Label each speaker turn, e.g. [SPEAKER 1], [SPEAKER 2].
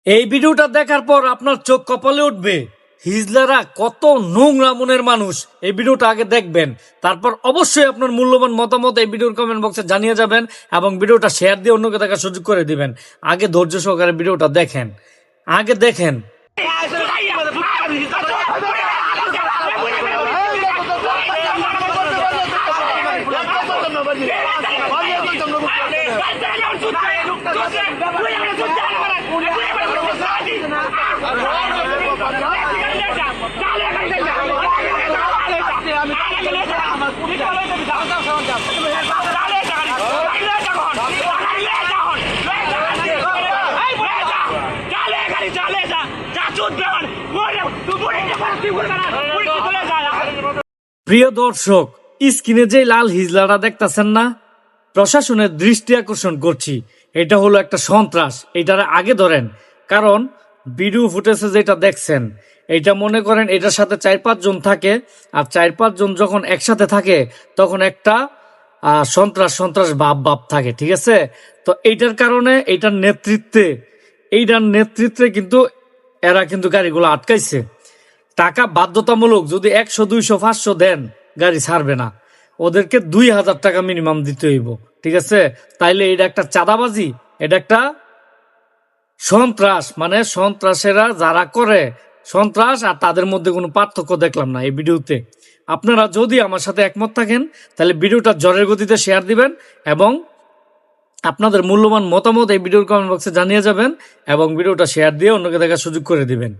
[SPEAKER 1] এই ভিডিওটা দেখার পর আপনার চোখ কপালে উঠবে। হিজলারা কত নোংরা মনের মানুষ। এই ভিডিওটা আগে দেখবেন, তারপর অবশ্যই আপনার মূল্যবান মতামত এই ভিডিওর কমেন্ট বক্সে জানিয়ে যাবেন এবং ভিডিওটা শেয়ার দিয়ে অন্যকে দেখার সুযোগ করে দিবেন। আগে ধৈর্য সহকারে ভিডিওটা দেখেন, আগে দেখেন। প্রিয় দর্শক, স্ক্রিনে যে লাল হিজলাটা দেখতেছেন না, প্রশাসনের দৃষ্টি আকর্ষণ করছি, এটা হলো একটা সন্ত্রাস। এটার আগে ধরেন, কারণ ভিডিও ফুটেজে যেটা দেখছেন এটা মনে করেন এটার সাথে 4-5 জন থাকে, আর 4-5 জন যখন একসাথে থাকে তখন একটা সন্ত্রাস সন্ত্রাস ভাব থাকে, ঠিক আছে? তো এইটার কারণে এইটার নেতৃত্বে কিন্তু এরা কিন্তু গাড়িগুলো আটকাইছে। টাকা বাধ্যতামূলক, যদি 100, 200, 500 দেন গাড়ি ছাড়বে না, ওদেরকে 2000 টাকা মিনিমাম দিতে হইব, ঠিক আছে? তাইলে এটা একটা চাঁদাবাজি, এটা একটা সন্ত্রাস। মানে সন্ত্রাসেরা যারা করে সন্ত্রাস, আর তাদের মধ্যে কোনো পার্থক্য দেখলাম না এই ভিডিওতে। আপনারা যদি আমার সাথে একমত থাকেন তাহলে ভিডিওটা ঝড়ের গতিতে শেয়ার দিবেন এবং আপনাদের মূল্যবান মতামত এই ভিডিওর কমেন্ট বক্সে জানিয়ে যাবেন এবং ভিডিওটা শেয়ার দিয়ে অন্যকে দেখার সুযোগ করে দিবেন।